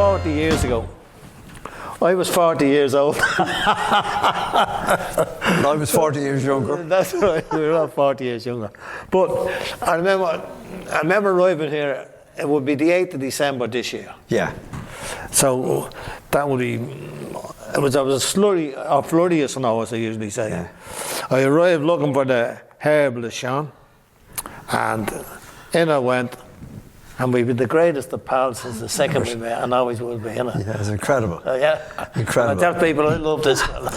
40 years ago. I was 40 years old. And I was 40 years younger. That's right, we were all 40 years younger. But I remember arriving here, it would be the 8th of December this year. Yeah. So that would be, it was a flurry of snow, as I usually say. Yeah. I arrived looking for the Herbal, Sean, and in I went. And we've been the greatest of pals since the second we met, and always will be, innit? Yeah, it's incredible. Yeah. Incredible. I tell people I love this fella.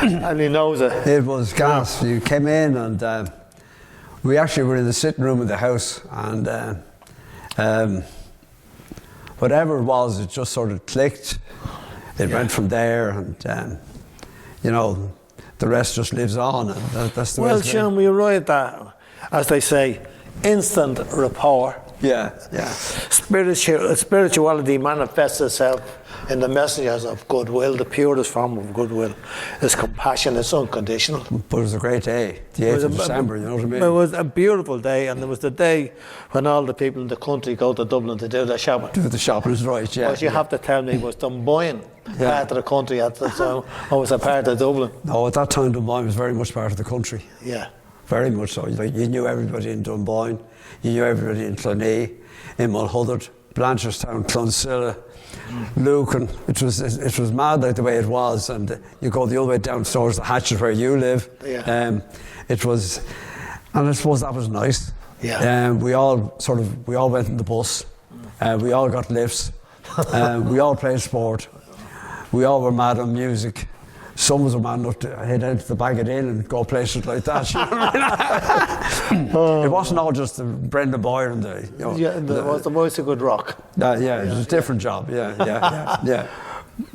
And he knows it. It was gas. You came in and we actually were in the sitting room of the house, and whatever it was, it just sort of clicked. It went from there, and you know, the rest just lives on. And that's the way Well, it's Sean, we arrived at, as they say, instant rapport. Yeah, yeah. Spirituality manifests itself in the messages of goodwill. The purest form of goodwill is compassion. It's unconditional. But it was a great day, the 8th of December, you know what I mean? It was a beautiful day, and it was the day when all the people in the country go to Dublin to do their shopping. Do the shopping is right, yeah. But you have to tell me, was Dunboyne part of the country at the time, or was it part of Dublin? No, at that time Dunboyne was very much part of the country. Yeah. Very much so. Like, you knew everybody in Dunboyne, you knew everybody in Clonee, in Mulhuddard, Blanchardstown, Clonsilla, Lucan. It was mad like the way it was, and you go the other way down towards the Hatchet where you live. Yeah. It was, and I suppose that was nice. Yeah. We all went in the bus. We all got lifts. We all played sport. We all were mad on music. Some was a man enough to head out to the Bag of Inn and go places like that. You know what I mean? It wasn't all just the Brendan Boyer and the, you know, It was the voice of good rock. yeah, it was a different job. Yeah.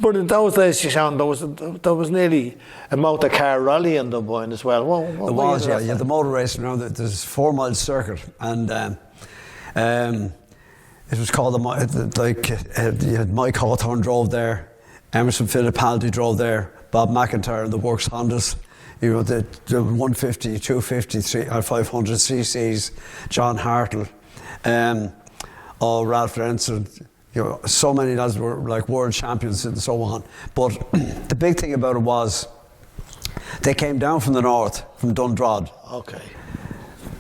But in those days, Sean, there was nearly a motor car rally in Dunboyne as well. What There was, yeah. You had the motor racing around. There's a 4-mile circuit, and it was called you had Mike Hawthorne drove there, Emerson Fittipaldi drove there, Bob McIntyre and the Works Hondas, you know, the 150, 250, or 500 cc's, John Hartle, Ralph Renson, you know, so many lads were like world champions and so on. But the big thing about it was they came down from the north, from Dundrod. Okay.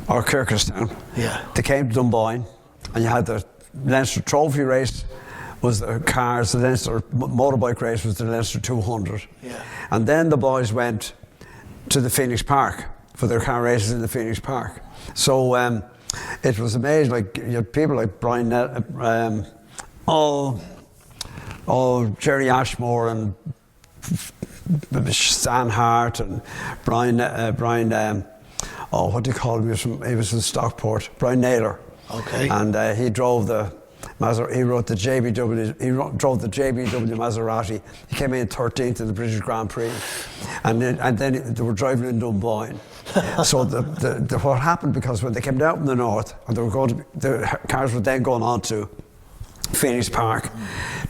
Or Kirkestown. Yeah. They came to Dunboyne, and you had the Leinster Trophy race was the cars, the Leinster motorbike race was the Leinster 200. Yeah. And then the boys went to the Phoenix Park for their car races in the Phoenix Park. So it was amazing. Like, you had people like Brian, Jerry Ashmore and Stan Hart and Brian, what do you call him? He was from Stockport, Brian Naylor. Okay. And he drove the he wrote the JBW. Drove the JBW Maserati. He came in 13th in the British Grand Prix, and then they were driving in Dunboyne. So what happened, because when they came down from the north and the cars were then going on to Phoenix Park,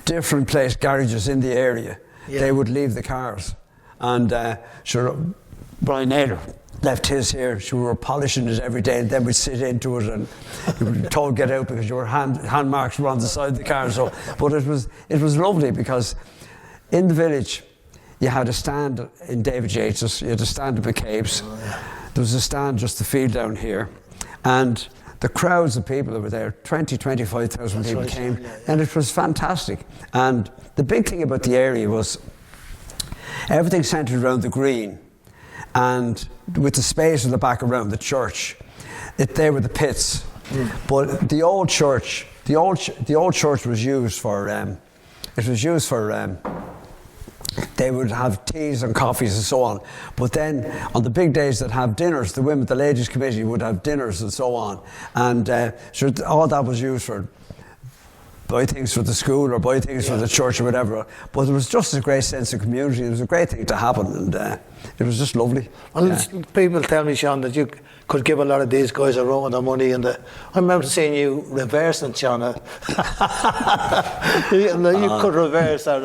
different place garages in the area, they would leave the cars, and Brian Naylor left his here. So we were polishing it every day, and then we'd sit into it, and you were told get out because your hand marks were on the side of the car. So, but it was lovely, because in the village you had a stand in David Yates's, you had a stand at McCabe's. There was a stand just the field down here, and the crowds of people that were there, 25,000 people came, and it was fantastic. And the big thing about the area was everything centred around the green, and with the space in the back around the church, they were the pits. But the old church was used for. They would have teas and coffees and so on. But then on the big days that have dinners, the ladies' committee would have dinners and so on. And all that was used for buy things for the school or buy things for the church or whatever. But there was just a great sense of community. It was a great thing to happen, and it was just lovely. Well, people tell me, Sean, that you could give a lot of these guys a run with their money. I remember seeing you reversing, Sean. You could reverse at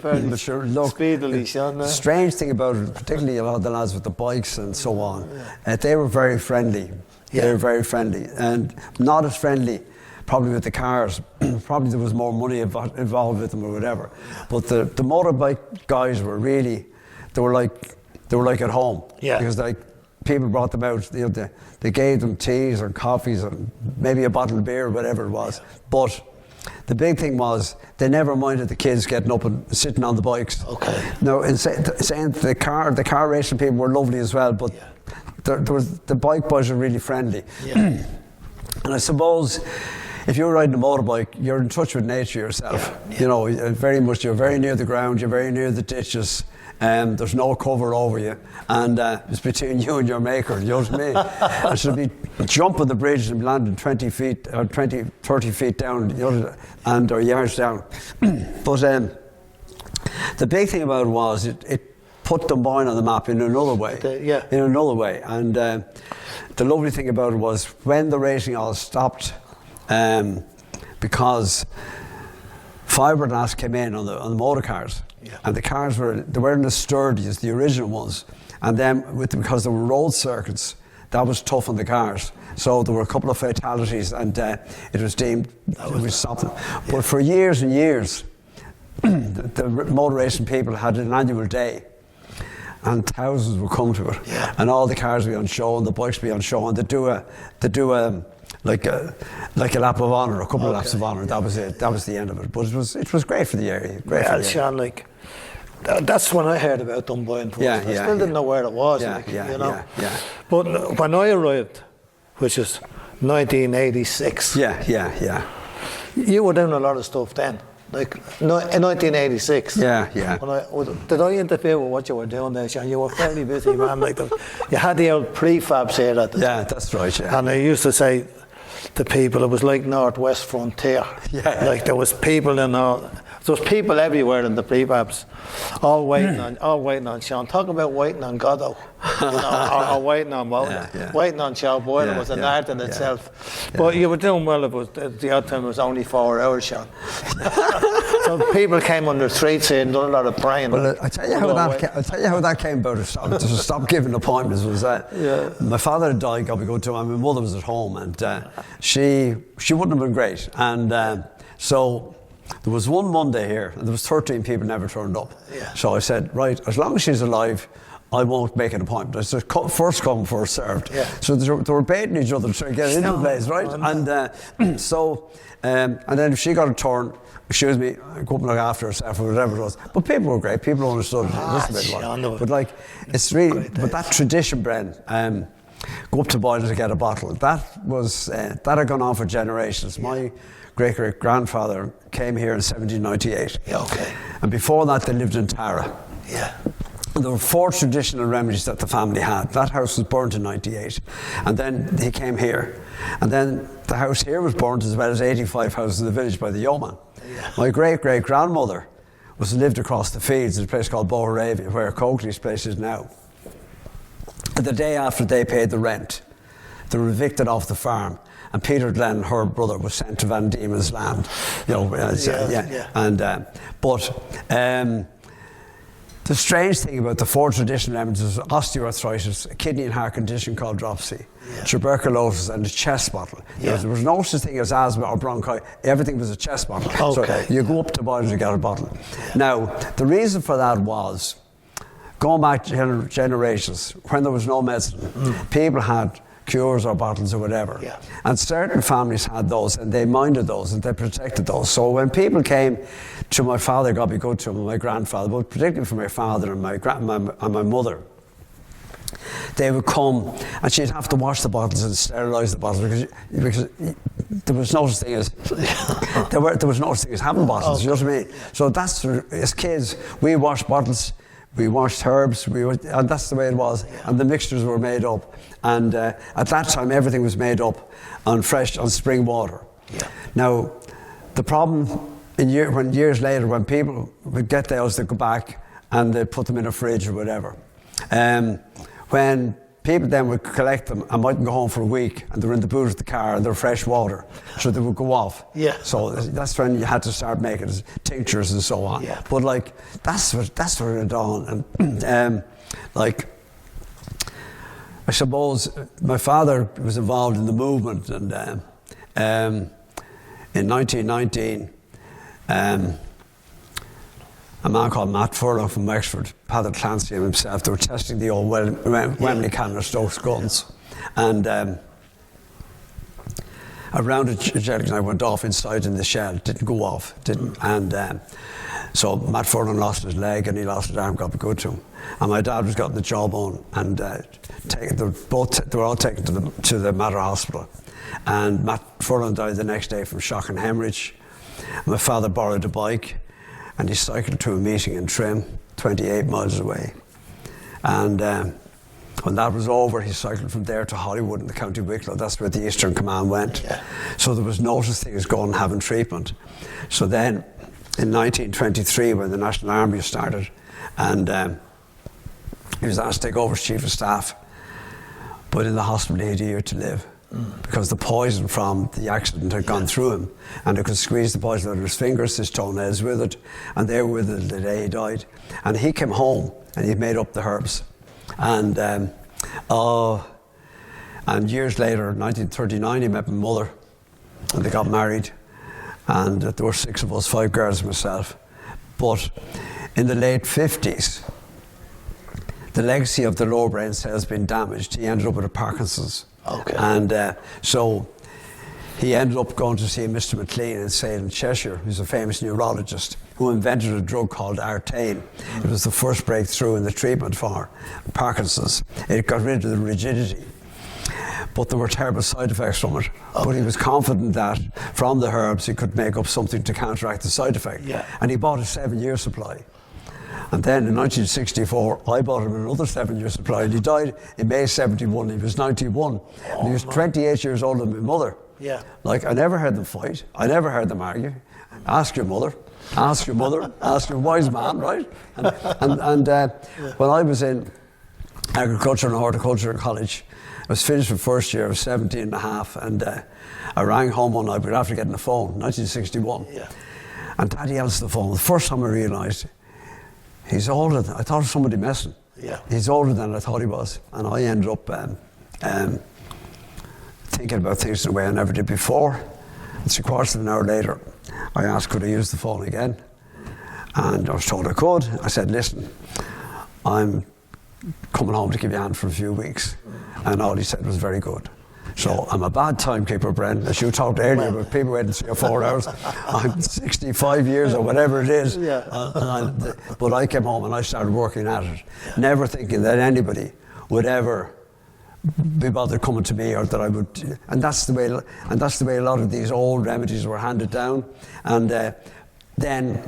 fairly speedily, Sean. The strange thing about it, particularly a lot of the lads with the bikes and so on, they were very friendly. They were very friendly, and not as friendly probably with the cars, probably there was more money involved with them or whatever. But the motorbike guys were really, they were like at home. Yeah. Because like people brought them out, you know, they gave them teas or coffees and maybe a bottle of beer or whatever it was. Yeah. But the big thing was they never minded the kids getting up and sitting on the bikes. Okay. Now, in saying the car racing people were lovely as well, but there was, the bike boys were really friendly. Yeah. And I suppose if you're riding a motorbike, you're in touch with nature yourself. Yeah. You know, very much. You're very near the ground. You're very near the ditches. There's no cover over you, and it's between you and your maker. You know what I mean? I should be jumping the bridge and landing 20 feet or 30 feet down, you know, and or yards down. But the big thing about it was it put Dunboyne on the map in another way. In another way, and the lovely thing about it was when the racing all stopped, because fiberglass came in on the motor cars. Yeah. And the cars weren't as sturdy as the original ones, and then because there were road circuits, that was tough on the cars. So there were a couple of fatalities, and it was deemed we stopped them. Yeah. But for years and years, the motor racing people had an annual day, and thousands would come to it, and all the cars would be on show, and the bikes would be on show, and they do a like a lap of honour, a couple of laps of honour. That was it. That was the end of it. But it was great for the area. Sean, like that's when I heard about Dunboyne. I still didn't know where it was. You know. But when I arrived, which is 1986. You were doing a lot of stuff then. Like in 1986. Did I interfere with what you were doing there, Sean? You were fairly busy, man. Like you had the old prefabs here at the time. That's right. Yeah. And I used to say to people, it was like Northwest Frontier. Like there was people everywhere in the prefabs, all waiting on Sean. Talk about waiting on Godot, you know, or waiting on Boylan. Waiting on Sean Boylan was an art in itself. But you were doing well. It was the odd time it was only 4 hours, Sean. So people came on the streets here and done a lot of praying. Well, I tell you how that came about. To stop giving appointments was that my father had died. God be good to him. My mother was at home, and she wouldn't have been great, and so. There was one Monday here, and there was 13 people never turned up. So I said, right, as long as she's alive, I won't make an appointment. I said, first come, first served. So they were baiting each other to try to get into the place, right? And and then if she got a turn, excuse me, go up and look after herself or whatever it was. But people were great. People understood it. But like, it's really, but that tradition, Bren, go up to Boylan to get a bottle. That had gone on for generations. My great-great-grandfather came here in 1798. And before that, they lived in Tara. And there were 4 traditional remedies that the family had. That house was burnt in 98. And then he came here. And then the house here was burnt as well as 85 houses in the village by the yeoman. My great-great-grandmother lived across the fields in a place called Boharavia, where Coakley's place is now. The day after they paid the rent, they were evicted off the farm. And Peter Glenn, her brother, was sent to Van Diemen's Land. You know, And the strange thing about the 4 traditional remedies was osteoarthritis, a kidney and heart condition called dropsy, tuberculosis, and a chest bottle. There was no such thing as asthma or bronchitis. Everything was a chest bottle. So you go up to Boylan to get a bottle. Now, the reason for that was, going back generations, when there was no medicine, people had cures or bottles or whatever. And certain families had those, and they minded those, and they protected those. So when people came to my father, God be good to him, and my grandfather, but particularly for my father and my mother, they would come, and she'd have to wash the bottles and sterilise the bottles because there was no such thing as there was no such thing as having bottles. You know what I mean? So that's, as kids, we washed bottles. We washed herbs, and that's the way it was. And the mixtures were made up. And at that time, everything was made up on spring water. Now, the problem when years later, when people would get those, they'd go back and they'd put them in a fridge or whatever. When people then would collect them and mightn't go home for a week, and they're in the boot of the car and they're fresh water, so they would go off. So that's when you had to start making tinctures and so on. But like that's where it dawned. And like, I suppose my father was involved in the movement, and in 1919, a man called Matt Furlong from Wexford, Paddy Clancy and himself, they were testing the old Wembley Cannon of Stokes guns. And a round of projectile went off inside in the shell, didn't go off, and so Matt Furlong lost his leg and he lost his arm, got good to him. And my dad was getting the jawbone, and they were all taken to the Mater Hospital. And Matt Furlong died the next day from shock and hemorrhage. My father borrowed a bike and he cycled to a meeting in Trim, 28 miles away. And when that was over, he cycled from there to Hollywood in the County Wicklow. That's where the Eastern Command went. Yeah. So there was notice things going and having treatment. So then, in 1923, when the National Army started, and he was asked to take over as Chief of Staff, but in the hospital he had a year to live. Because the poison from the accident had gone through him, and it could squeeze the poison out of his fingers, his toenails withered, and they were withered the day he died. And he came home and he made up the herbs. And years later, in 1939, he met my mother, and they got married. And there were 6 of us, 5 girls and myself. But in the late 50s, the legacy of the lower brain cells had been damaged. He ended up with a Parkinson's. Okay. And so he ended up going to see Mr. McLean in Salem, Cheshire, who's a famous neurologist who invented a drug called Artane. It was the first breakthrough in the treatment for Parkinson's. It got rid of the rigidity, but there were terrible side effects from it. Okay. But he was confident that from the herbs he could make up something to counteract the side effect. Yeah. And he bought a 7-year supply. And then in 1964, I bought him another 7-year supply, and he died in May 71. He was 91. And he was 28 years older than my mother. Yeah. Like, I never heard them fight. I never heard them argue. Ask your mother. Ask your mother. Ask your wise man, right? And when I was in agriculture and horticulture in college, I was finished with first year. I was 17 and a half, and I rang home one night, but after getting the phone, 1961. Yeah. And Daddy answered the phone. The first time I realised, he's older than, I thought it was somebody messing. Yeah. He's older than I thought he was. And I ended up thinking about things in a way I never did before. And 3/4 of an hour later, I asked, could I use the phone again? And I was told I could. I said, listen, I'm coming home to give you a hand for a few weeks. And all he said was very good. So I'm a bad timekeeper, Bren. As you talked earlier about people waiting 3 or 4 hours. I'm 65 years or whatever it is. But I came home and I started working at it, never thinking that anybody would ever be bothered coming to me, or that I would. And that's the way a lot of these old remedies were handed down. And then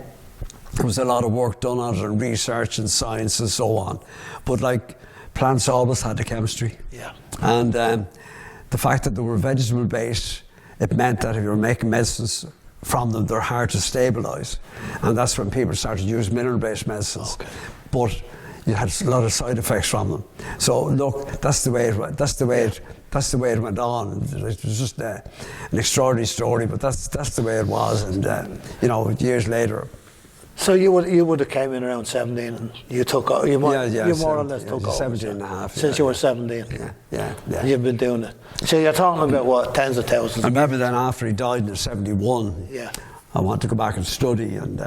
there was a lot of work done on it, and research and science and so on. But like, plants always had the chemistry. Yeah. And the fact that they were vegetable based, it meant that if you were making medicines from them, they're hard to stabilise. And that's when people started to use mineral based medicines. Okay. But you had a lot of side effects from them. So look, that's the way it went. That's the way it went on. It was just an extraordinary story, but that's the way it was. And years later. So you would have came in around 17, and you took you more or less took over 17 and a half since you were 17. Yeah. You've been doing it. So you're talking about what, tens of thousands. I remember then after he died in 71. Yeah. I wanted to go back and study, and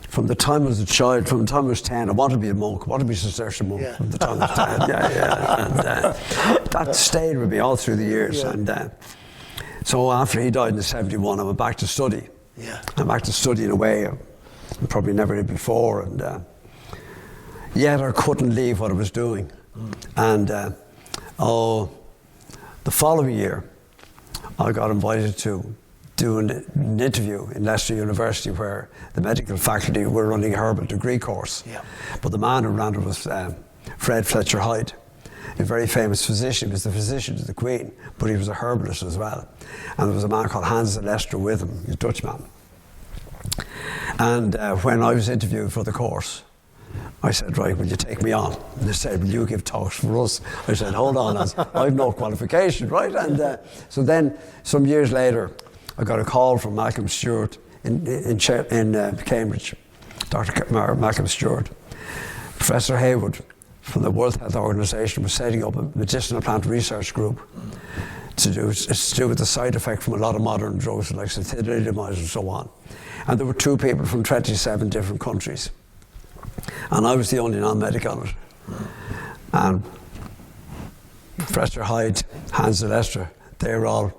from the time I was a child, from the time I was 10, I wanted to be a monk. I wanted to be a Cistercian monk from the time I was 10. And that stayed with me all through the years. Yeah. And so after he died in 71, I went back to study. Yeah. I'm back to study in a way I probably never did before, and yet I couldn't leave what I was doing. And the following year, I got invited to do an interview in Leicester University, where the medical faculty were running a herbal degree course. Yeah. But the man who ran it was Fred Fletcher Hyde, a very famous physician. He was the physician to the Queen, but he was a herbalist as well. And there was a man called Hans de Leicester with him, he's a Dutchman. And when I was interviewed for the course, I said, right, will you take me on? And they said, will you give talks for us? I said, hold on, I've no qualification, right? And so then, some years later, I got a call from Malcolm Stewart in Cambridge, Dr. Malcolm Stewart. Professor Hayward from the World Health Organization was setting up a medicinal plant research group It's to do with the side effect from a lot of modern drugs like thalidomide and so on. And there were 2 people from 27 different countries. And I was the only non-medic on it. And Professor Hyde, Hans and Esther, they were all,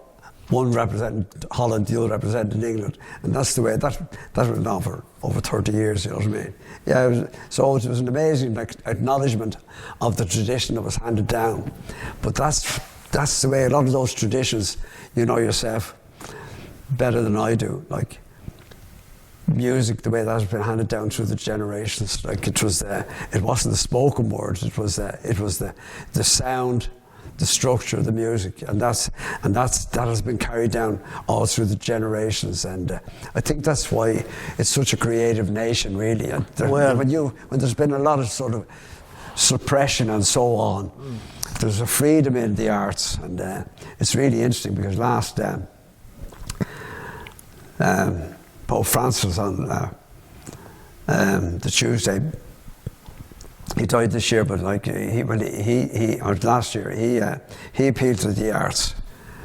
one representing Holland, the other representing England. And that's the way, that went on for over 30 years, you know what I mean? Yeah, so it was an amazing acknowledgement of the tradition that was handed down. But that's the way a lot of those traditions, you know yourself better than I do, like music, the way that has been handed down through the generations. Like it wasn't the spoken words, it was the sound, the structure of the music, and that has been carried down all through the generations. And I think that's why it's such a creative nation, really. And when there's been a lot of sort of suppression and so on, there's a freedom in the arts, and it's really interesting because last Pope Francis on the Tuesday, he died this year, but like or last year, he appealed to the arts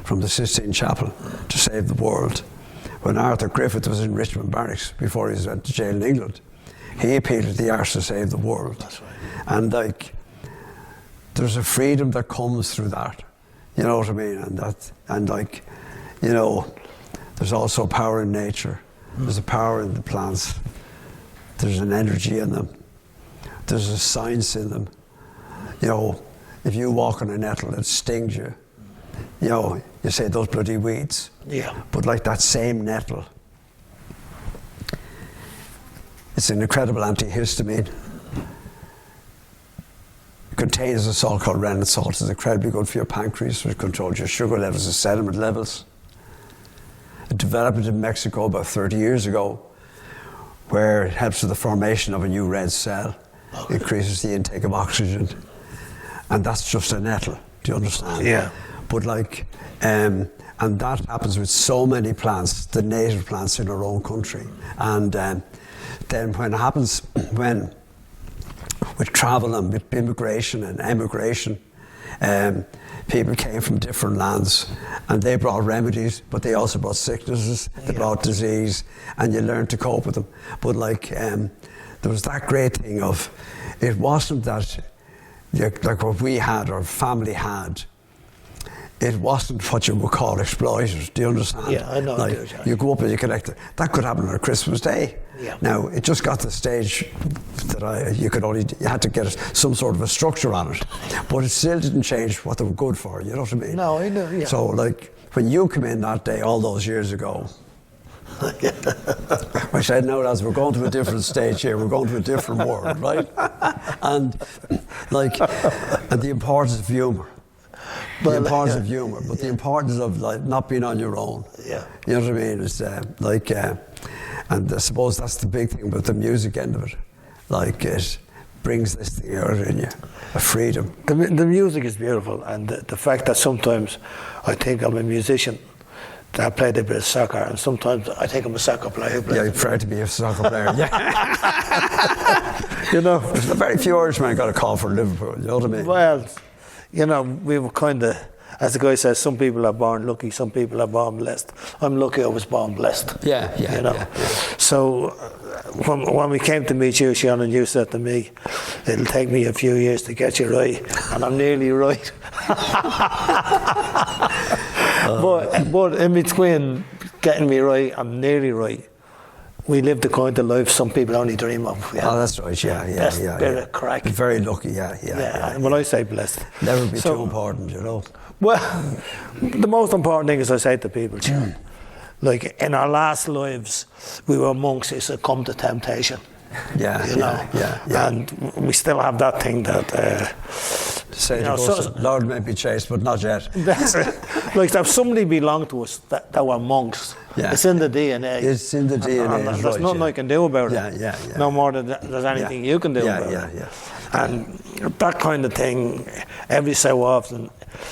from the Sistine Chapel to save the world. When Arthur Griffith was in Richmond Barracks before he went to jail in England, he appealed to the arts to save the world. That's right. And like, there's a freedom that comes through that, you know what I mean? And like, you know, there's also power in nature. There's a power in the plants. There's an energy in them. There's a science in them. You know, if you walk on a nettle, it stings you. You know, you say those bloody weeds. Yeah. But like that same nettle, it's an incredible antihistamine. It contains a salt called rennet salt. It's incredibly good for your pancreas, which controls your sugar levels and sediment levels. It developed in Mexico about 30 years ago, where it helps with the formation of a new red cell. Okay. Increases the intake of oxygen. And that's just a nettle, do you understand? Yeah. But like, and that happens with so many plants, the native plants in our own country. And then when it happens, with travel and with immigration and emigration, people came from different lands and they brought remedies, but they also brought sicknesses, they brought disease, and you learn to cope with them. But like, there was that great thing of, it wasn't that, like what we had, or family had, it wasn't what you would call exploiters, do you understand? Yeah, I know. Like, you go up and you collect it. That could happen on a Christmas day. Yeah. Now, it just got to the stage that you had to get some sort of a structure on it. But it still didn't change what they were good for, you know what I mean? No, I know, yeah. So, like, when you come in that day all those years ago, I said, no, lads, we're going to a different stage here. We're going to a different world, right? And the importance of humour. The importance of humour, but the importance of like not being on your own. Yeah. You know what I mean? It's and I suppose that's the big thing about the music end of it. Like, it brings this thing out in you, a freedom. The music is beautiful, and the fact that sometimes I think I'm a musician. I played a bit of soccer, and sometimes I think I'm a soccer player. Yeah, you're proud to be a soccer player. Yeah. You know, there's very few Irishmen got a call for Liverpool. You know what I mean? Well, you know, we were kind of, as the guy says, some people are born lucky, some people are born blessed. I'm lucky I was born blessed. Yeah. You know. Yeah. So when we came to meet you, Sean, and you said to me, it'll take me a few years to get you right, and I'm nearly right. But in between getting me right and nearly right, we live the kind of life some people only dream of. Yeah. Oh, that's right. Yeah. Bit of crack. Very lucky. Yeah. And when I say blessed, never be too important, you know. Well, the most important thing is I say to people, Sean, like in our last lives, we were monks who succumbed to temptation. Yeah. You know. Yeah. And we still have that thing that. Say Lord may be chased, but not yet. That's it. Like if somebody belonged to us that were monks, it's in the DNA. It's in the DNA. And there's nothing I can do about it. Yeah. No more than there's anything you can do about it. Yeah. And that kind of thing, every so often,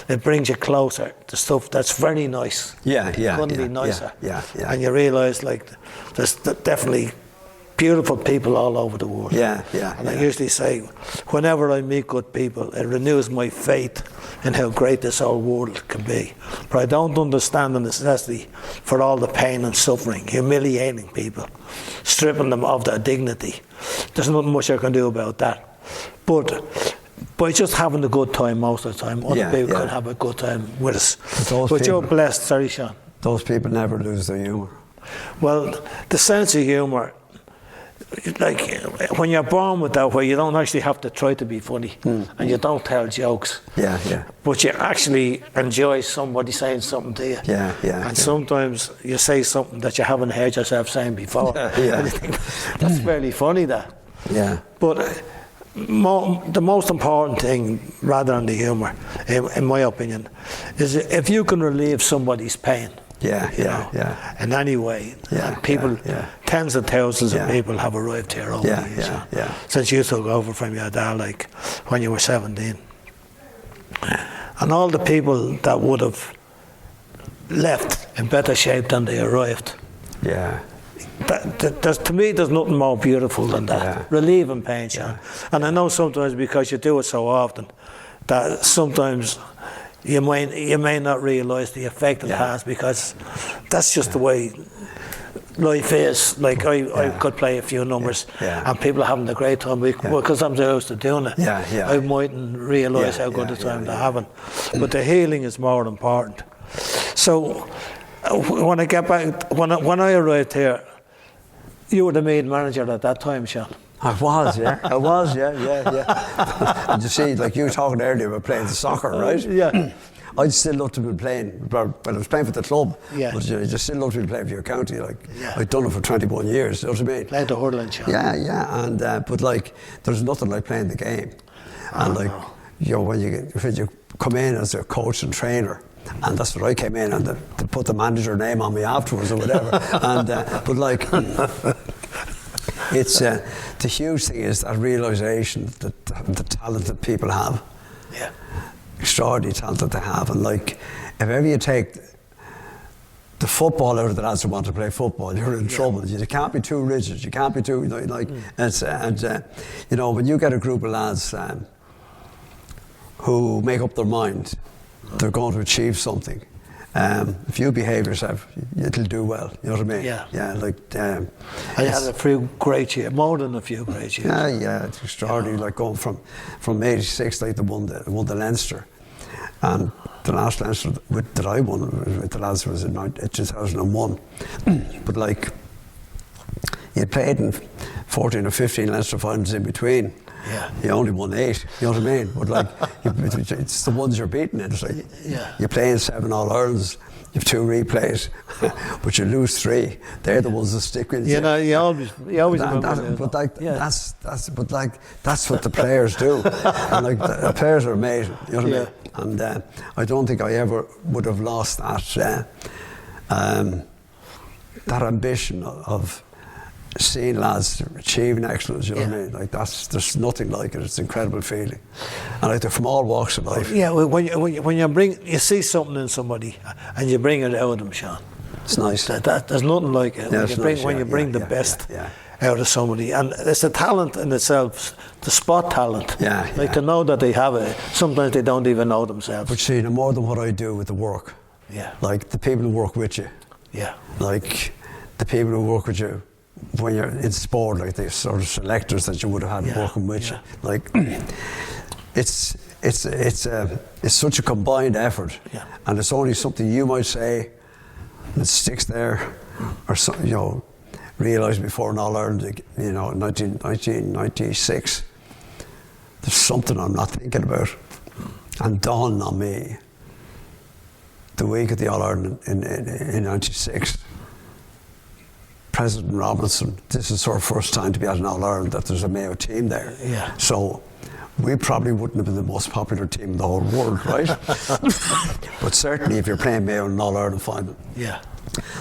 it brings you closer to stuff that's very nice. Yeah. Couldn't be nicer. Yeah. And you realise like there's definitely beautiful people all over the world. Yeah, yeah. And I usually say, whenever I meet good people, it renews my faith in how great this whole world can be. But I don't understand the necessity for all the pain and suffering, humiliating people, stripping them of their dignity. There's nothing much I can do about that. But by just having a good time most of the time, other people can have a good time with us. But you're blessed, sorry, Sean. Those people never lose their humour. Well, the sense of humour, like when you're born with that, where you don't actually have to try to be funny, and you don't tell jokes. Yeah, yeah. But you actually enjoy somebody saying something to you. Yeah, yeah. And sometimes you say something that you haven't heard yourself saying before. Yeah. And you think, that's fairly funny, that. Yeah. But the most important thing, rather than the humour, in my opinion, is if you can relieve somebody's pain. Yeah. In any way. Yeah, and people, tens of thousands of people have arrived here over the years. Since you took over from your dad, like when you were 17. And all the people that would have left in better shape than they arrived. Yeah. To me, there's nothing more beautiful than that. Yeah. Relieving pain, Sean. And I know sometimes because you do it so often, that sometimes you may not realise the effect it has, because that's just the way life is. Like I could play a few numbers and people are having a great time because I'm so used to doing it. I mightn't realise how good a time they're having. But the healing is more important. So when I get back, when I arrived here, you were the main manager at that time, Sean. I was, yeah. And you see, like you were talking earlier about playing the soccer, right? Yeah. I'd still love to be playing, well, I was playing for the club, but you just still love to be playing for your county. Like, I'd done it for 21 years, you know what I mean? Playing the hurling, Sean. Yeah, and, but like, there's nothing like playing the game. And like, you know, when you come in as a coach and trainer, and that's what I came in, and they put the manager name on me afterwards or whatever. And but like, it's the huge thing is that realisation that the talent that people have, extraordinary talent that they have, and like, if ever you take the football out of the lads who want to play football, you're in trouble. You can't be too rigid. You can't be too like. And you know, when you get a group of lads who make up their mind, they're going to achieve something. If you behave yourself, it'll do well. You know what I mean? Yeah. Like, I had a few great years, more than a few great years. Yeah. It's extraordinary. Like going from '86, like they won the Leinster, and the last Leinster that I won with the lads was in 2001. But like, you played in 14 or 15 Leinster finals in between. You only won 8, you know what I mean? But like, it's the ones you're beating. It's like, you're playing 7 All-Irelands, you have 2 replays, but you lose 3. They're the ones that stick with you. You know, you always but like, that's what the players do. And like, the players are amazing, you know what I mean? And I don't think I ever would have lost that ambition of seeing lads achieving excellence, you know what I mean? Like, there's nothing like it. It's an incredible feeling, and like, they're from all walks of life. Yeah, when you see something in somebody and you bring it out of them, Sean. It's nice. There's nothing like it. When you bring the best out of somebody, and it's a talent in itself, to spot talent. To know that they have it. Sometimes they don't even know themselves. But see, no more than what I do with the work. Like the people who work with you. Like the people who work with you when you're in sport, like the sort of selectors that you would have had working with you, like it's such a combined effort, and it's only something you might say that sticks there, or something, you know, realised before an All-Ireland, you know, in 1996, there's something I'm not thinking about, and dawned on me the week of the All-Ireland in 96. President Robinson, this is our first time to be at an All-Ireland that there's a Mayo team there. So we probably wouldn't have been the most popular team in the whole world, right? But certainly if you're playing Mayo in an All-Ireland final,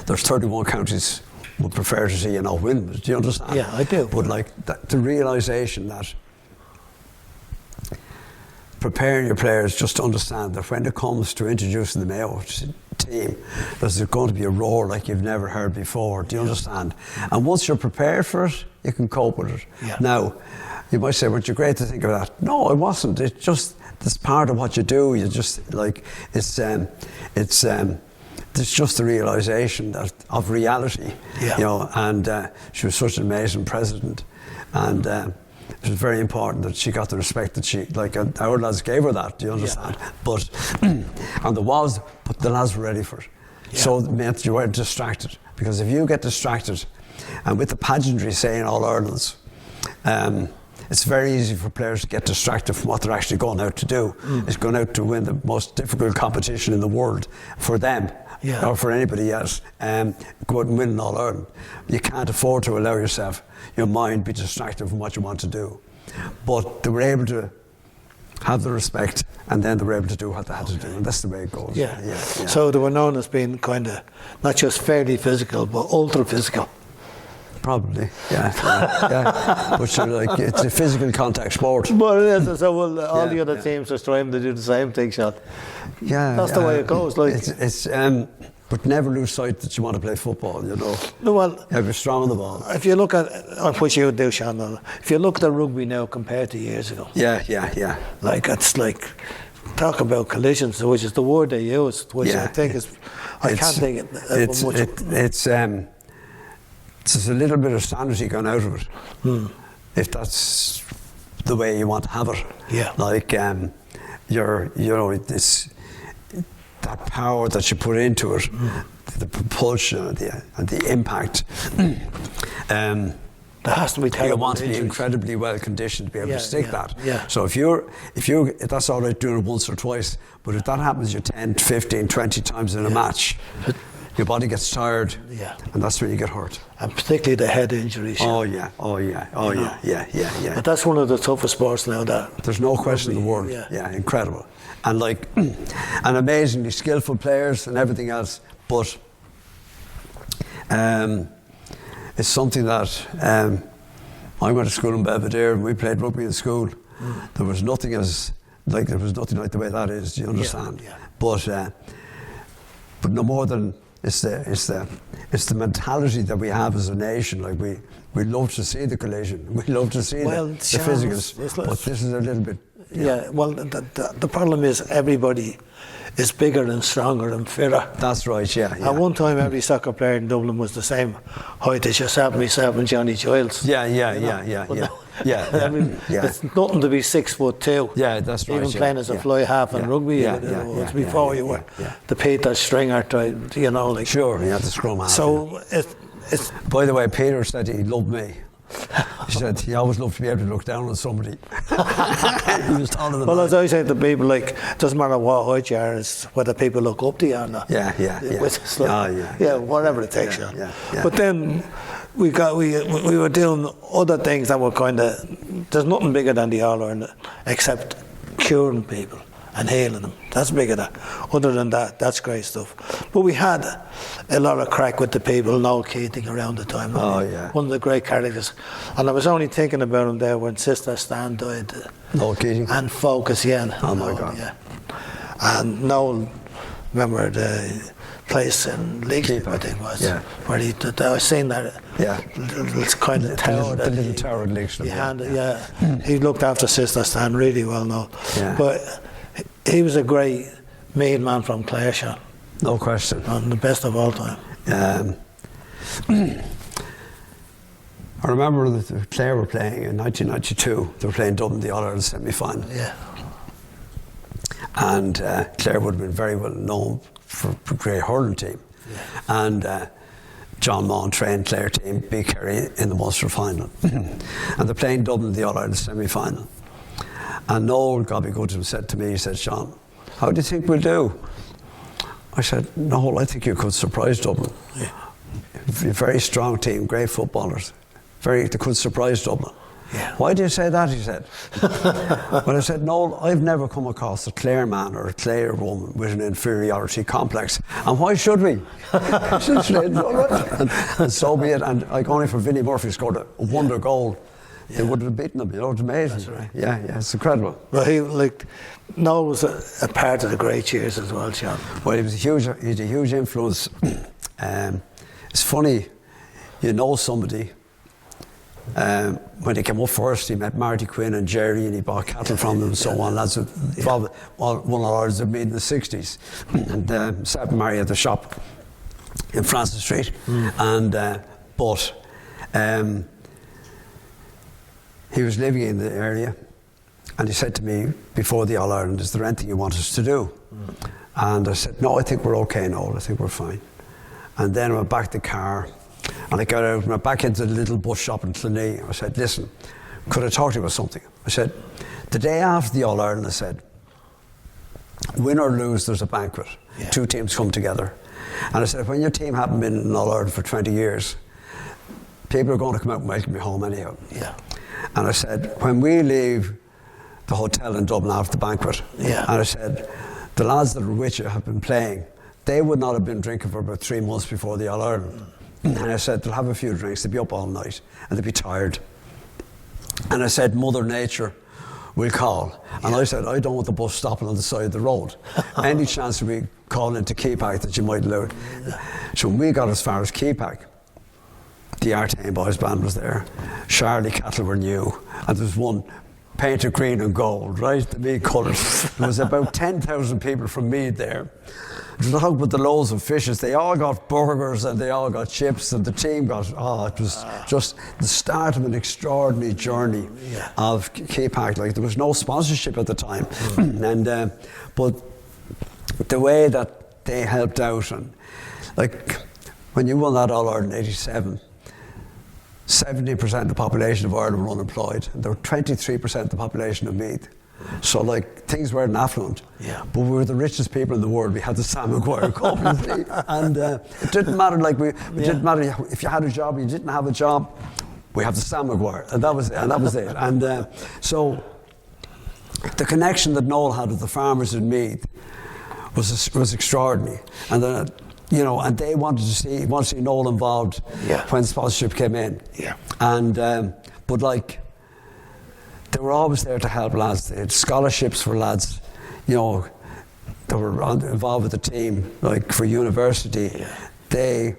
there's 31 counties would prefer to see you not win. Do you understand? Yeah, I do. But like the realisation that preparing your players just to understand that when it comes to introducing the Mayo team, there's going to be a roar like you've never heard before. Do you understand? And once you're prepared for it, you can cope with it. Yeah. Now, you might say, "But you're great to think of that." No, it wasn't. It's just this part of what you do. You just like it's just the realization of reality. Yeah. You know, and she was such an amazing president, and it was very important that she got the respect that she, like, our lads gave her that. Do you understand? Yeah. But but the lads were ready for it. Yeah. So it meant you weren't distracted, because if you get distracted, and with the pageantry saying All Ireland's, it's very easy for players to get distracted from what they're actually going out to do. It's going out to win the most difficult competition in the world for them. Yeah. Or for anybody else, go out and win an All Ireland. You can't afford to allow yourself, your mind, be distracted from what you want to do. But they were able to have the respect, and then they were able to do what they had to do, and that's the way it goes. Yeah. So they were known as being kind of not just fairly physical, but ultra physical. Probably, yeah. But you're like, it's a physical contact sport. But it is. So all the other teams are striving to do the same thing, Sean. Yeah, that's the way it goes. Like, it's but never lose sight that you want to play football. You know. No, well, yeah, be strong on the ball. If you look at what you do, Sean, if you look at the rugby now compared to years ago. Yeah. Like, it's like, talk about collisions, which is the word they use, which I think is, I can't think of much. It's a little bit of sanity gone out of it, if that's the way you want to have it. Yeah. Like, it's that power that you put into it, the propulsion and the impact. There has to be terrible you want to be injuries. Incredibly well conditioned to be able to stick that. Yeah. So if that's all right doing it once or twice, but if that happens you 10, 15, 20 times in a match, your body gets tired, and that's when you get hurt. And particularly the head injuries. Oh yeah. But that's one of the toughest sports now. There's no question in the world. Yeah, incredible. And like, and amazingly skillful players and everything else. But it's something that I went to school in Belvedere and we played rugby in school. There was nothing like the way that is. Do you understand? Yeah. But no more than it's the mentality that we have as a nation. Like we love to see the collision. We love to see the physicals. But this is a little bit. Yeah. Well, the problem is everybody is bigger and stronger and fitter. That's right. Yeah. At one time, every soccer player in Dublin was the same height as yourself, myself, and Johnny Giles. Yeah. It's nothing to be 6'2". Yeah, that's right. Even playing as a fly half in rugby, it was before you were the Peter Stringer type, you know, like. Sure, yeah, the scrum half. So it's. By the way, Peter said he loved me. He said he always loved to be able to look down on somebody. He was taller than Well, I. as I say to people, like, it doesn't matter what height you are, it's whether people look up to you or not. Yeah. It's like, whatever it takes. Yeah. But then we were doing other things that were kind of, there's nothing bigger than the All Ireland except curing people and healing them. That's bigger than. Other than that, that's great stuff. But we had a lot of crack with the people, Noel Keating around the time. One of the great characters. And I was only thinking about him there when Sister Stan died. Noel Keating? And Focus Yen. Oh my God. Yeah. And Noel, remember the place in League, I think it was, where I was saying that it's kind of tower. The little tower in League. He looked after Sister Stan really well now. Yeah. But he was a great made man from Clare, Sean. No question. And the best of all time. I remember that Clare were playing in 1992. They were playing Dublin, the All Ireland semi-final. Yeah. And Clare would have been very well known for a great hurling team. Yeah. And John Maughan trained Clare team, beat Kerry in the Munster final. And they're playing Dublin, the All Ireland semi-final. And Noel Gobbie-Goodham said to me, he said, "Sean, how do you think we'll do?" I said, "Noel, I think you could surprise Dublin. Yeah. A very strong team, great footballers. They could surprise Dublin." Yeah. "Why do you say that?" he said. Well, I said, "Noel, I've never come across a Clare man or a Clare woman with an inferiority complex. And why should we?" And so be it. And like only for Vinnie Murphy scored a wonder goal they wouldn't have beaten them. You know, it's amazing. That's right. Yeah, it's incredible. Well, Noel was a part of the great years as well, Sean. Well, he's a huge influence. It's funny, you know somebody. When he came up first, he met Marty Quinn and Jerry, and he bought cattle from them and so on. Lads, one of ours had made in the 60s, and sat and Mary at the shop in Francis Street, and he was living in the area, and he said to me before the All Ireland, "Is there anything you want us to do?" And I said, "No, I think we're okay, Noel. I think we're fine." And then I went back to the car, and I got out and went back into the little bus shop in Cluny. I said, "Listen, could I talk to you about something?" I said, "The day after the All Ireland," I said, "win or lose, there's a banquet. Yeah. Two teams come together." And I said, "When your team haven't been in All Ireland for 20 years, people are going to come out and welcome you home anyhow." Yeah. And I said, "When we leave the hotel in Dublin after the banquet," Yeah. and I said, "the lads that are with you have been playing. They would not have been drinking for about 3 months before the All Ireland." And I said, "They'll have a few drinks, they'll be up all night, and they'll be tired." And I said, "Mother Nature will call." And I said, "I don't want the bus stopping on the side of the road. Any chance of we call into Keepack that you might allow it?" So when we got as far as Keepack, the Artane Boys Band was there. Charlie cattle were new, and there was one painted green and gold, right? The Mead colours. There was about 10,000 people from Mead there. Talk about the loaves of fishes. They all got burgers and they all got chips, and the team got, it was just the start of an extraordinary journey of Keepack. Like, there was no sponsorship at the time. And but the way that they helped out, and like when you won that All Ireland in '87, 70% of the population of Ireland were unemployed, and there were 23% of the population of Meath. So like, things weren't affluent, but we were the richest people in the world. We had the Sam Maguire Cup, and it didn't matter. Like, it didn't matter if you had a job or you didn't have a job. We have the Sam Maguire, and that was it. And so the connection that Noel had with the farmers in Meath was extraordinary, and you know, and they wanted to see Noel involved when sponsorship came in. And but like, they were always there to help lads. They had scholarships for lads, you know, that were involved with the team, like for university. There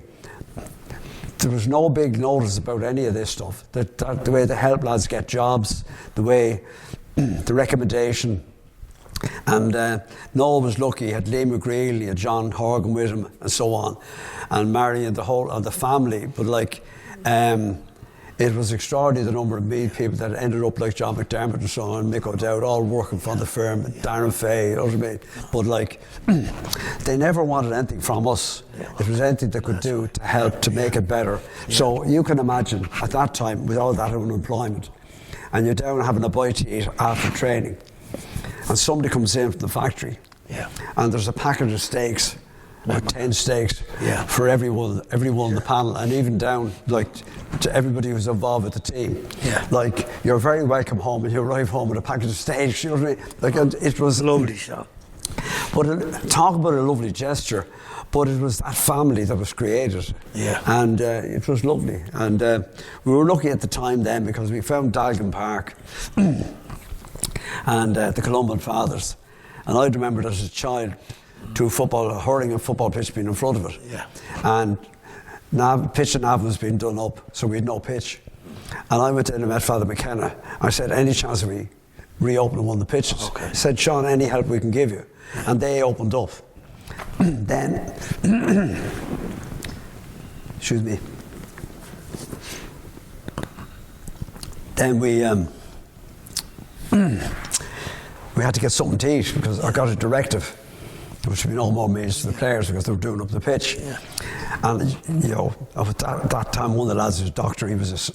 was no big notice about any of this stuff. That the way they help lads get jobs, the way the recommendation. And Noel was lucky. He had Lee McGreal, he had John Horgan with him, and so on, and Mary and the whole of the family. But like, it was extraordinary the number of Meath people that ended up like John McDermott and so on, Mick O'Dowd, all working for the firm, Darren Fay, you know what I mean? But like, they never wanted anything from us. It was anything they could do to help to make it better. So you can imagine at that time, with all that unemployment, and you're down having a bite to eat after training, and somebody comes in from the factory, and there's a packet of steaks, about 10 steaks for everyone in the panel, and even down like to everybody who's involved with the team. Like, you're very welcome home, and you arrive home with a packet of steaks. You know what I mean? Like, and it was lovely shot. But talk about a lovely gesture. But it was that family that was created, and it was lovely. And we were lucky at the time then, because we found Dalgan Park and the Columban Fathers, and I remembered as a child hurling a football pitch being in front of it. And pitch and Navan was being done up, so we had no pitch. And I went in and met Father McKenna. I said, "Any chance of we reopening one of the pitches?" He said, "Sean, any help we can give you." And they opened up. Then, excuse me. Then we had to get something to eat, because I got a directive. There should be no more meals to the players because they were doing up the pitch. And, you know, at that time, one of the lads was a doctor. He was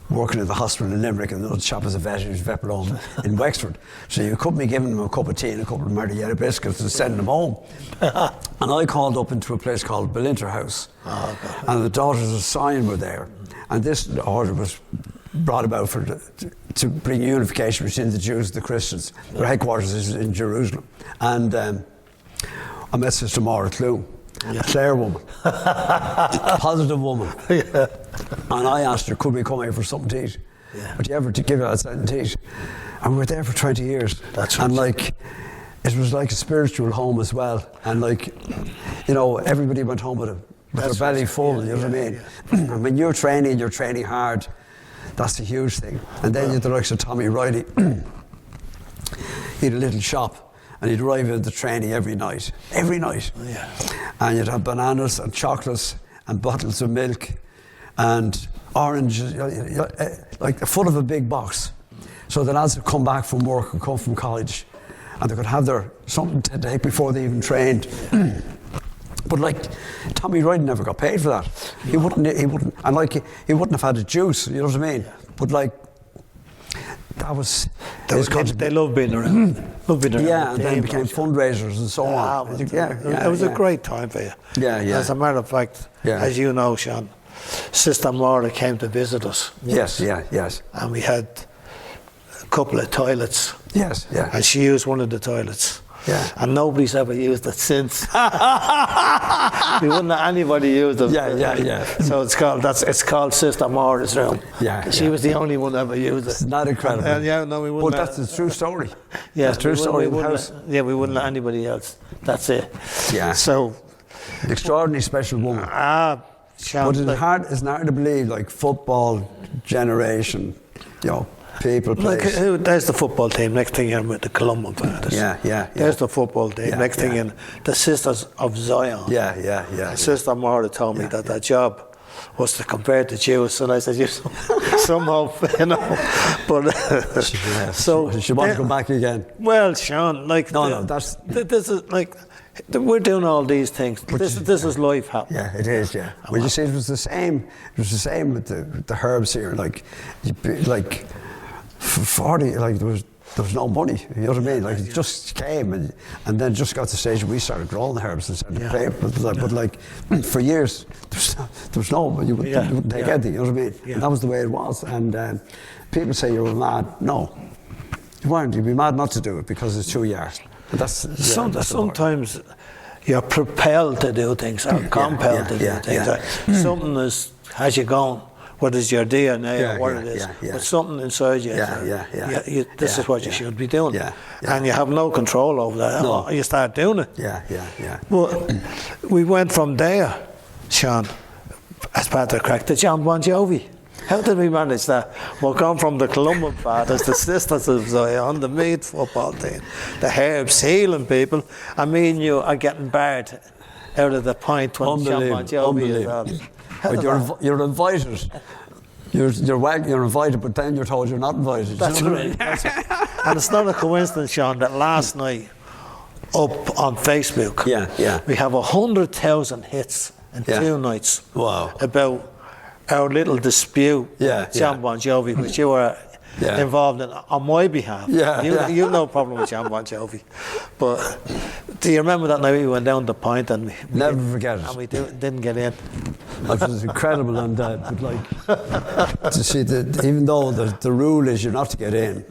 working at the hospital in Limerick, and the other chap was a vet. He was vet alone in Wexford. So you couldn't be giving him a cup of tea and a couple of Marietta biscuits and sending him home. And I called up into a place called Belinter House. And the daughters of Sion were there. And this order was brought about to bring unification between the Jews and the Christians. Their headquarters is in Jerusalem. And I met Sister Maura Clue, a Clare woman, a positive woman. And I asked her, could we come here for something to eat? Yeah. But you ever to give it a second teeth. And we were there for 20 years. That's right. And like, it was like a spiritual home as well. And like, you know, everybody went home with their belly full, you know what I mean? Yeah. And when you're training hard, that's a huge thing. And then you had the likes of Tommy Riley. He had a little shop, and he'd arrive at the training every night. Yeah. And you'd have bananas and chocolates and bottles of milk and oranges, like full of a big box. So the lads would come back from work and come from college, and they could have their something to take before they even trained. But like, Tommy Riley never got paid for that. He wouldn't, and like, he wouldn't have had a juice, you know what I mean? But like, that was they love being around. Yeah, and then became fundraisers and so on. It was a great time for you. Yeah. As a matter of fact, as you know, Sean, Sister Maura came to visit us. Yes. And we had a couple of toilets. Yes. And she used one of the toilets. Yeah. And nobody's ever used it since. We wouldn't let anybody use them. Yeah. So it's called Sister Maura's room. Yeah. She was the only one ever used it. It's not incredible. We wouldn't. But that's a true story. Yeah, that's a true story of the house. We wouldn't let anybody else. That's it. Yeah. So, extraordinary special woman. Sean, but it's hard to believe, like, football generation, you know, people play. Like, there's the football team. Next thing you're with the Columban fathers. Yeah. There's the football team. Next thing in the Sisters of Zion. Yeah. Sister Maura told me that job was to compare to Jews, and I said, you somehow, you know. But so she wants to come back again. Well, Sean, like this is like. We're doing all these things. This is life happening. Yeah, it is. Yeah. Well, you see, it was the same. It was the same with the herbs here. Like 40. Like there was no money. You know what I mean? Like it just came, and then just got to the stage where we started growing the herbs and started playing. But like for years, there was no. You wouldn't take anything. You know what I mean? Yeah. And that was the way it was. And people say you were mad. No, you weren't. You'd be mad not to do it because it's 2 years. But sometimes you're propelled to do things or compelled to do things. Something has you going, whether it's your DNA or what it is. But something inside you. This is what you should be doing. And you have no control over that. No. You start doing it. Yeah. Well, we went from there, Sean, as part of the crack, to John Bon Jovi. How did we manage that? We'll come from the Columban fathers, the Sisters of Zion, the Meath football team, the Herbs healing people, and me and you are getting barred out of the point when John Bon Jovi is on. But you're invited. You're invited, but then you're told you're not invited. That's right. And it's not a coincidence, Sean, that last night up on Facebook, we have 100,000 hits in 2 nights. Wow. About our little dispute with John Bon Jovi, which you were involved in on my behalf. You have no problem with John Bon Jovi. But do you remember that night we went down the point and never forget it. And we didn't get in. It was incredible on that. But like to see that even though the rule is you're not to get in.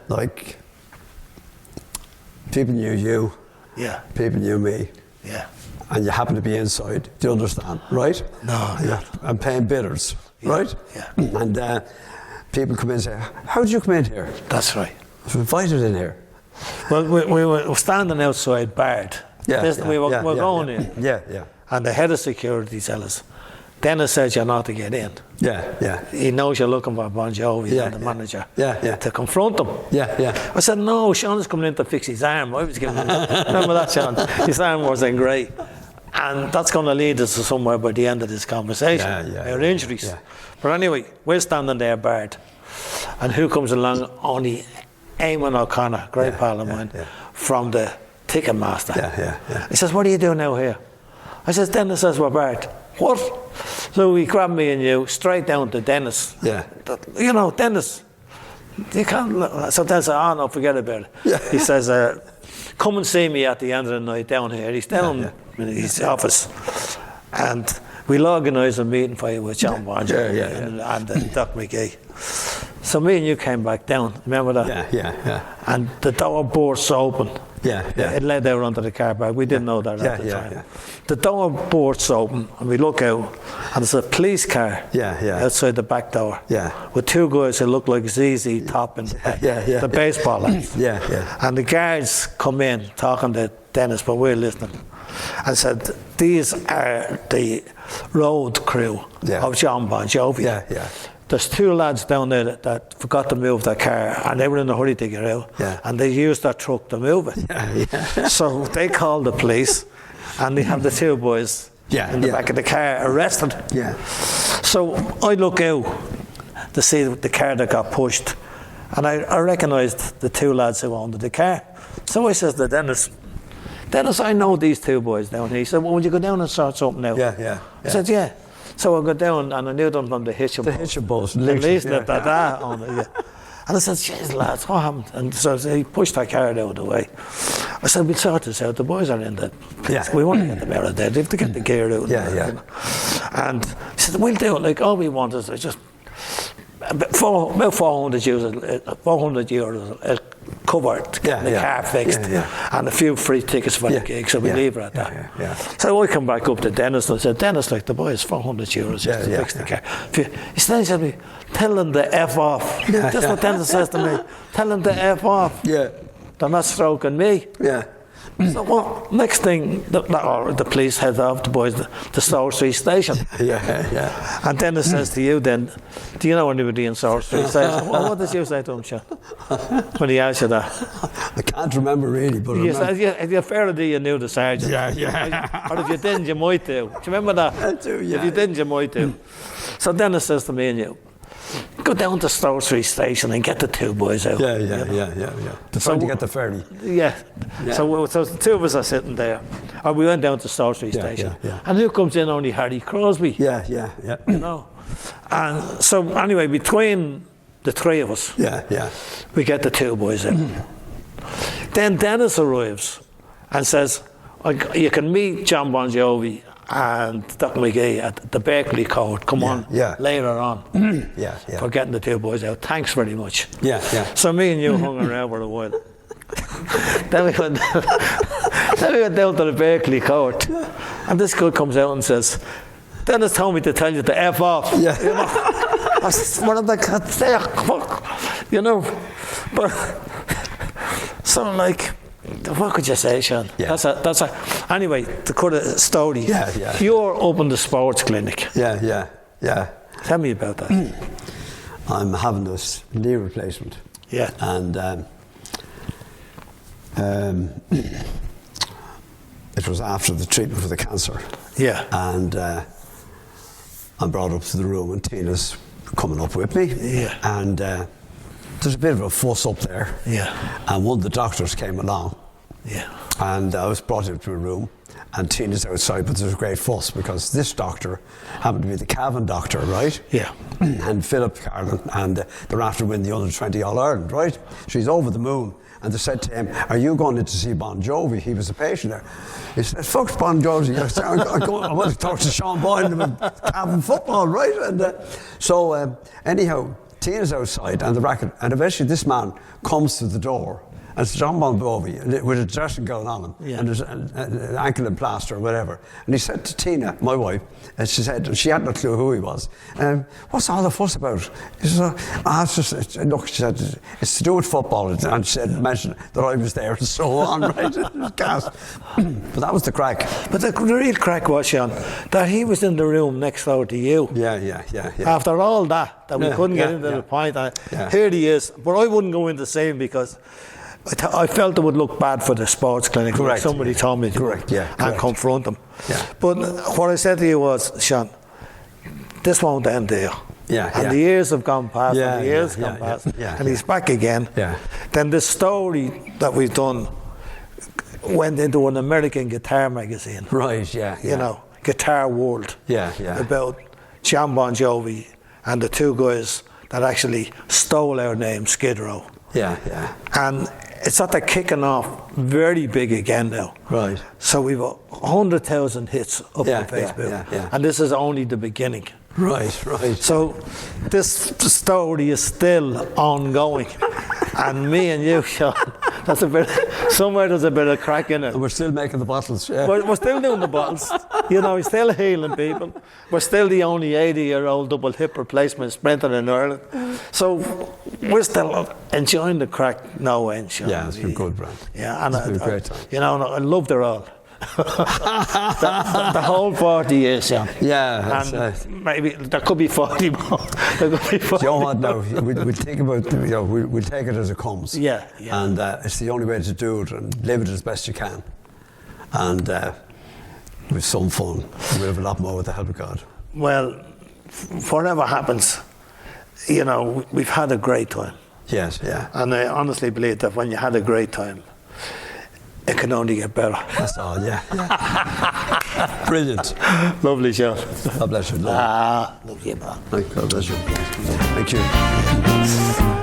Like people knew you. People knew me. And you happen to be inside. Do you understand? Right? No. I'm paying bidders. Right? And people come in and say, how did you come in here? That's right. I was invited in here. Well, we were standing outside barred. We were going in. And the head of security tells us, Dennis says you're not to get in. He knows you're looking for Bon Jovi and the manager to confront him. I said, no, Sean is coming in to fix his arm. I was giving him. Remember that, Sean? His arm wasn't great. And that's going to lead us to somewhere by the end of this conversation. Our injuries. But anyway, we're standing there barred. And who comes along? Only Eamon O'Connor, great pal of mine, from the Ticketmaster. He says, what are you doing out here? I says, Dennis says we're barred. What? So he grabbed me and you straight down to Dennis. You know, Dennis, you can't. So Dennis said, oh no, forget about it. He says, come and see me at the end of the night down here. He's down in his office. And we'll organise a meeting for you with John Bon Jovi and Doc McGee. So me and you came back down, remember that? Yeah. And the door bursts open Yeah, yeah. It led out onto the car park. We didn't know that at the time. Yeah. The door bursts open, and we look out, and there's a police car outside the back door with two guys who look like ZZ Top and the baseball lads. And the guards come in talking to Dennis, but we're listening, and said, these are the road crew of John Bon Jovi. There's two lads down there that forgot to move their car, and they were in a hurry to get out, and they used their truck to move it. So they called the police, and they have the two boys in the back of the car arrested. So I look out to see the car that got pushed, and I recognised the two lads who owned the car. So I says to Dennis, I know these two boys down here. He said, well, would you go down and start something out? I said, yeah. So I got down, and I knew them from the Hitcher Bus. At least on it, And I said, jeez, lads, what happened? And so he pushed that car out of the way. I said, we'll sort this out. The boys are in the place. We want to get them out of there. They have to get the gear out. And he said, we'll do it. Like, all we want is just about 400 euros covered to get the car fixed, and a few free tickets for the gig, so we leave it at that. So I come back up to Dennis and I said, Dennis, like, the boys, 400 euros just to fix the car. He said to me, tell them to F off. That's what Dennis says to me. Tell them to F off. They're not stroking me. So what? Next thing, the police head off the boys to Stour Street Station. And Dennis says to you then, do you know anybody in Stour Street Station? Well, what did you say to him, Sean? When he asked you that? I can't remember really, but you said, if you're fair to you knew the sergeant. Or if you didn't, you might do. Do you remember that? I do, If you didn't, you might do. So Dennis says to me and you, go down to Stour Street Station and get the two boys out. Trying to get the ferry. So the two of us are sitting there. Or we went down to Stour Street Station. And who comes in? Only Harry Crosby. You know. And so anyway, between the three of us, we get the two boys in. Then Dennis arrives and says, you can meet John Bon Jovi and Doc McGee at the Berkeley Court. Come on, later on. For getting the two boys out. Thanks very much. So me and you hung around for a while. Then we went down to the Berkeley Court, and this guy comes out and says, Dennis told me to tell you to F off. You know, I said, one of the cats there, you know. But so like, what could you say, Sean? That's a. Anyway, to cut a story. You're open the sports clinic. Tell me about that. I'm having this knee replacement. And it was after the treatment for the cancer. And I'm brought up to the room, and Tina's coming up with me. And there's a bit of a fuss up there. And one of the doctors came along. And I was brought into a room, and Tina's outside, but there's a great fuss because this doctor happened to be the Cavan doctor, right? And Philip Carlin, and they're after winning the under-20 All-Ireland, right? She's over the moon. And they said to him, are you going in to see Bon Jovi? He was a patient there. He said, fuck Bon Jovi. I want to talk to Sean Boylan about Cavan football, right? And so anyhow, Tina's outside and the racket, and eventually this man comes to the door, and it's John Bon Jovi with a dressing gown on him, and there's an ankle and plaster or whatever. And he said to Tina, my wife, and she said, she had no clue who he was, what's all the fuss about? He said, look, she said, it's to do with football, and she said, mentioned that I was there and so on, right? But that was the crack. But the real crack was, Sean, that he was in the room next door to you. After all that we couldn't get into the point. Here he is, but I wouldn't go in to see him because I felt it would look bad for the sports clinic. Correct. Somebody told me to and confront them. But what I said to you was, Sean, this won't end there. And the years have gone past, and the years have gone past, and he's back again. Then the story that we've done went into an American guitar magazine. You know, Guitar World. About John Bon Jovi and the two guys that actually stole our name, Skid Row. And it's sort of kicking off very big again now. So we've 100,000 hits up on Facebook. And this is only the beginning. So this story is still ongoing. And me and you, Sean, That's a bit. Somewhere there's a bit of crack in it. And we're still making the bottles. Yeah. We're still doing the bottles. You know, we're still healing people. We're still the only 80-year-old double hip replacement sprinter in Ireland. So we're still enjoying the crack no end, Sean. Yeah, it's been good, Brad. Yeah, and it's been a great time. You know, and I loved it all. the whole 40 years, Sean. Yeah, and maybe there could be 40 more. There could be 40 you know what? No, we'll think about. We'll take it as it comes. Yeah. And it's the only way to do it, and live it as best you can. And with some fun, we'll have a lot more with the help of God. Well, whatever happens, you know, we've had a great time. Yes, yeah. And I honestly believe that when you had a great time, it can only get better. That's all, yeah. Brilliant. Lovely show. God bless you. Love you, man. God bless you. Thank you.